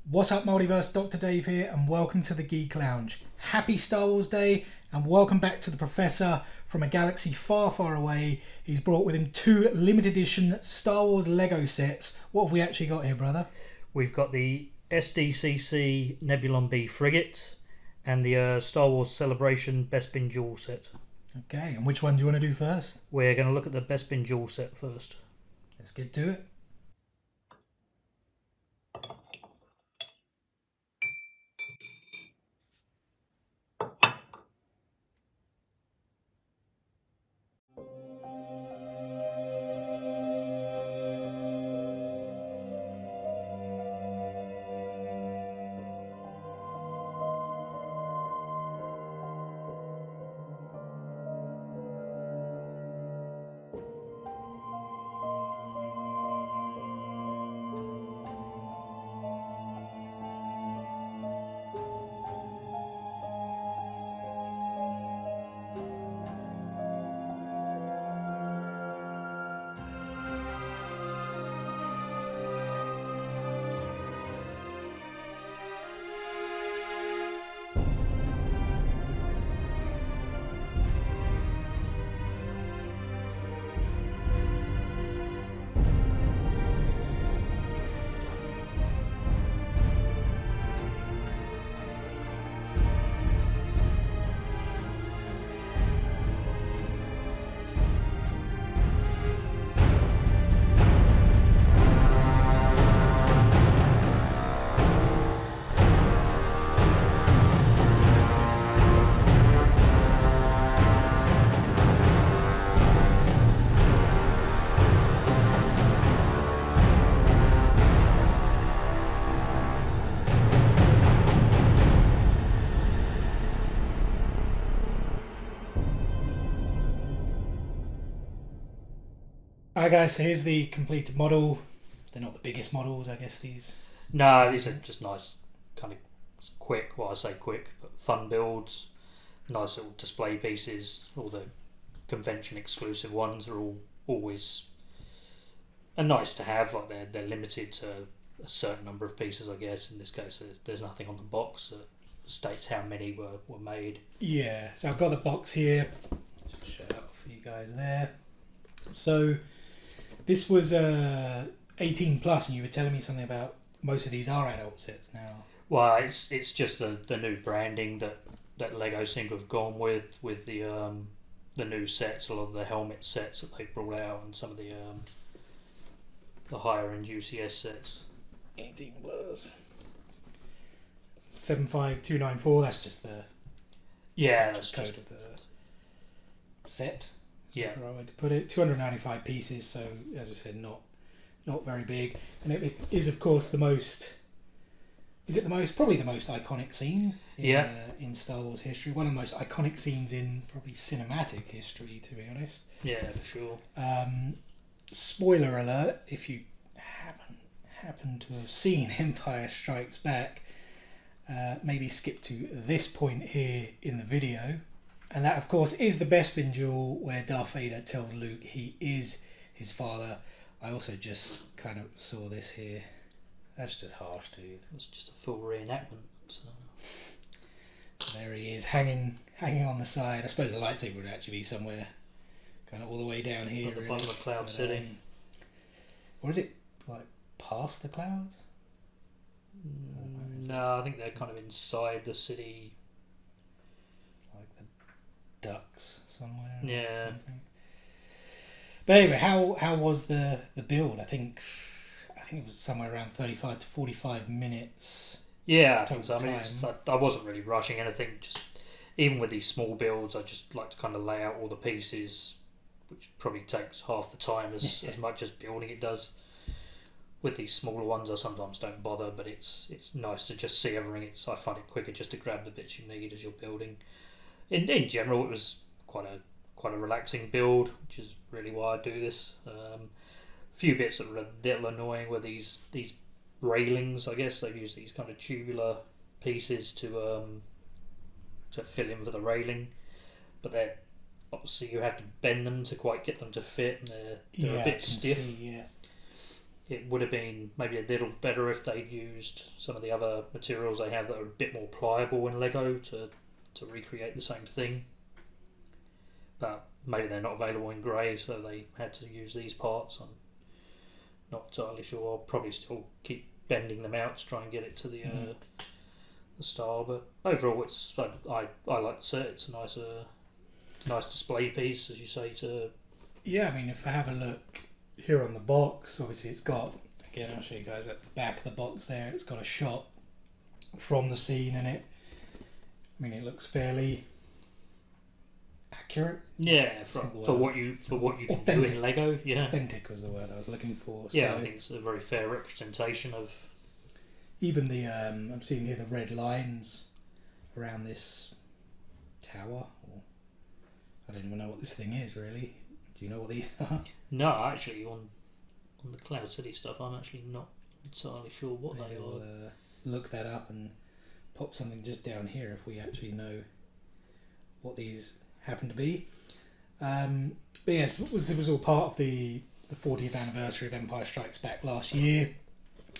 What's up, Multiverse? Dr. Dave here, and welcome to the Geek Lounge. Happy Star Wars Day, and welcome back to the Professor from a galaxy far, far away. He's brought with him two limited edition Star Wars Lego sets. What have we actually got here, brother? We've got the SDCC Nebulon B frigate and the Star Wars Celebration Bespin Duel set. Okay, and which one do you want to do first? We're going to look at the Bespin Duel set first. Let's get to it. Alright guys, so here's the completed model. They're not the biggest models, I guess, these. No, these are just nice, kind of quick, well I say quick, but fun builds. Nice little display pieces. All the convention exclusive ones are all always nice to have. Like they're limited to a certain number of pieces, I guess. In this case, there's nothing on the box that states how many were made. Yeah, so I've got the box here. Just show it out for you guys there. So this was 18 plus, and you were telling me something about most of these are adult sets now. Well, it's just the new branding that Lego seem to have gone with the new sets. A lot of the helmet sets that they brought out, and some of the higher end UCS sets. 18 plus. 75294. That's just the that's code just of the set. Yeah. That's the right way to put it. 295 pieces, so as I said, not very big. And it is, of course, the most. Is it the most? Probably the most iconic scene in Star Wars history. One of the most iconic scenes in probably cinematic history, to be honest. Yeah, for sure. Spoiler alert: if you haven't happened to have seen Empire Strikes Back, maybe skip to this point here in the video. And that, of course, is the Bespin Duel where Darth Vader tells Luke he is his father. I also just kind of saw this here. That's just harsh, dude. It's just a full reenactment. So. There he is, hanging on the side. I suppose the lightsaber would actually be somewhere kind of all the way down here. At the bottom of Cloud City. Or is it, like, past the clouds? No, I think they're kind of inside the city. Ducks somewhere or something. But anyway, how was the build? I think it was somewhere around 35 to 45 minutes. Yeah, I wasn't really rushing anything. Just even with these small builds, I just like to kind of lay out all the pieces, which probably takes half the time as much as building it does. With these smaller ones, I sometimes don't bother, but it's nice to just see everything. I find it quicker just to grab the bits you need as you're building. In general, it was quite a relaxing build, which is really why I do this. A few bits that were a little annoying were these railings. I guess they've used these kind of tubular pieces to fill in for the railing, but they're obviously you have to bend them to quite get them to fit, and they're a bit stiff. it would have been maybe a little better if they'd used some of the other materials they have that are a bit more pliable in Lego to recreate the same thing. But maybe they're not available in grey, so they had to use these parts. I'm not entirely sure. I'll probably still keep bending them out to try and get it to the style. But overall, I like the set. It's a nice display piece, as you say. Yeah, I mean, if I have a look here on the box, obviously it's got, again, I'll show you guys at the back of the box there, it's got a shot from the scene in it. I mean, it looks fairly accurate. Yeah, for what you can do in Lego. Yeah, authentic was the word I was looking for. Yeah, so I think it's a very fair representation of. Even the I'm seeing here the red lines around this tower. Or, I don't even know what this thing is really. Do you know what these are? No, actually, on the Cloud City stuff, I'm actually not entirely sure what they are. Look that up and pop something just down here if we actually know what these happen to be. But yeah, it was all part of the 40th anniversary of Empire Strikes Back last year.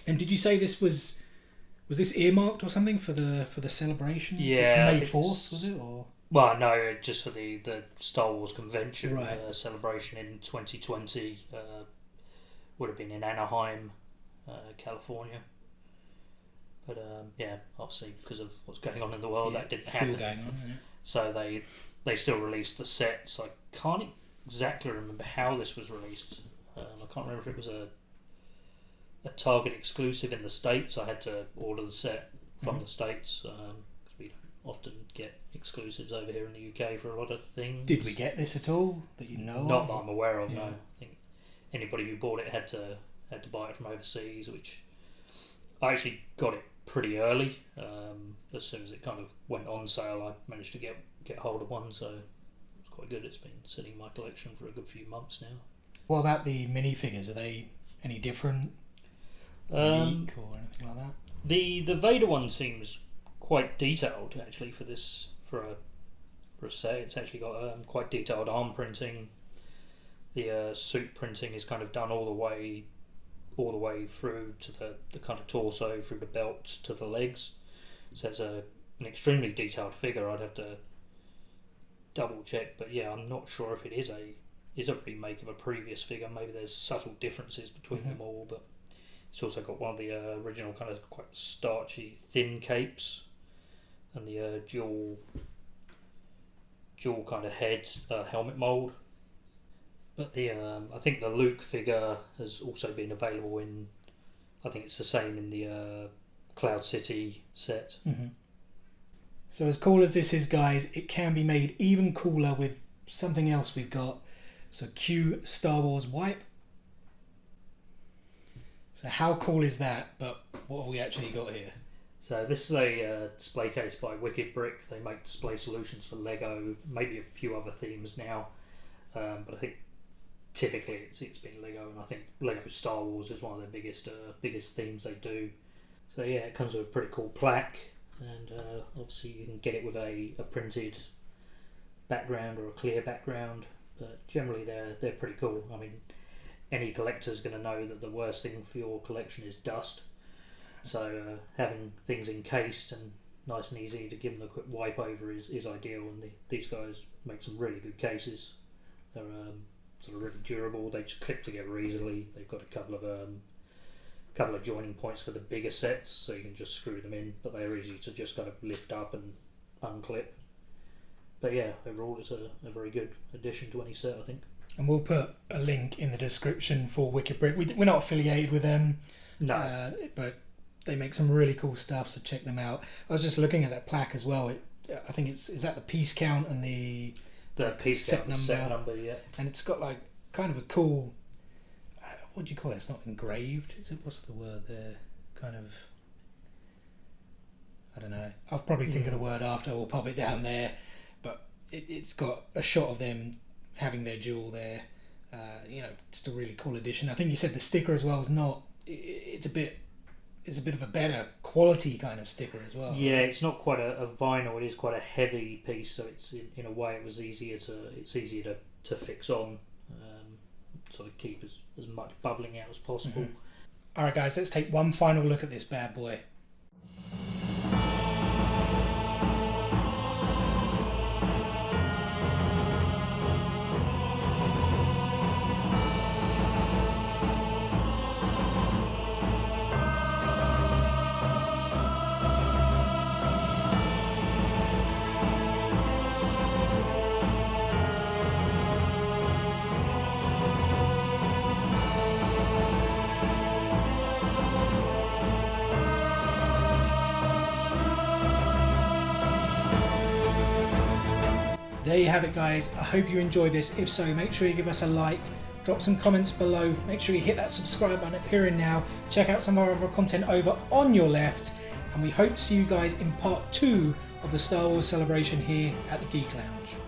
And did you say this was this earmarked or something for the celebration? Yeah, for May 4th, was it? Or well, no, just for the Star Wars convention celebration in 2020. Would have been in Anaheim, California. But yeah, obviously because of what's going on in the world, that didn't happen. Still going on. Yeah. So they still released the sets. I can't exactly remember how this was released. I can't remember if it was a Target exclusive in the States. I had to order the set from the States because we don't often get exclusives over here in the UK for a lot of things. Did we get this at all that you know? Not that I'm aware of. No, I think anybody who bought it had to buy it from overseas, which I actually got it pretty early. As soon as it kind of went on sale, I managed to get hold of one, so it's quite good. It's been sitting in my collection for a good few months now. What about the minifigures? Are they any different, unique, or anything like that? The Vader one seems quite detailed actually for a set. It's actually got quite detailed arm printing. The suit printing is kind of done all the way through to the kind of torso, through the belt to the legs. So it's an extremely detailed figure. I'd have to double check, but yeah, I'm not sure if it is a remake of a previous figure. Maybe there's subtle differences between them all, but it's also got one of the original kind of quite starchy thin capes and the dual kind of head helmet mould. But the I think the Luke figure has also been available in, I think it's the same in the Cloud City set. So as cool as this is, guys, it can be made even cooler with something else we've got. So cue Star Wars wipe. So how cool is that? But what have we actually got here? So this is a display case by Wicked Brick. They make display solutions for Lego, maybe a few other themes now, but I think typically it's been Lego, and I think Lego Star Wars is one of their biggest themes they do. So yeah, it comes with a pretty cool plaque, and obviously you can get it with a printed background or a clear background, but generally they're pretty cool. I mean, any collector's going to know that the worst thing for your collection is dust. So having things encased and nice and easy to give them a quick wipe over is ideal, and these guys make some really good cases. They're sort of really durable. They just clip together easily. They've got a couple of joining points for the bigger sets, so you can just screw them in, but they're easy to just kind of lift up and unclip. But yeah, overall it's a very good addition to any set, I think. And we'll put a link in the description for Wicked Brick. We're not affiliated with them, no, but they make some really cool stuff, so check them out. I was just looking at that plaque as well. I think is that the piece count and the piece set number, yeah. And it's got like kind of a cool, what do you call it? It's not engraved, is it? What's the word there? Kind of, I don't know. I'll probably think of the word after. We'll pop it down there. But it's got a shot of them having their jewel there. Just a really cool addition. I think you said the sticker as well is not. It's a bit of a better quality kind of sticker as well. Yeah, it's not quite a vinyl. It is quite a heavy piece, so it's in a way it's easier to fix on, sort of keep as much bubbling out as possible. Alright guys, let's take one final look at this bad boy. There you have it guys, I hope you enjoyed this. If so, make sure you give us a like, drop some comments below, make sure you hit that subscribe button appearing now, check out some of our other content over on your left, and we hope to see you guys in part 2 of the Star Wars celebration here at the Geek Lounge.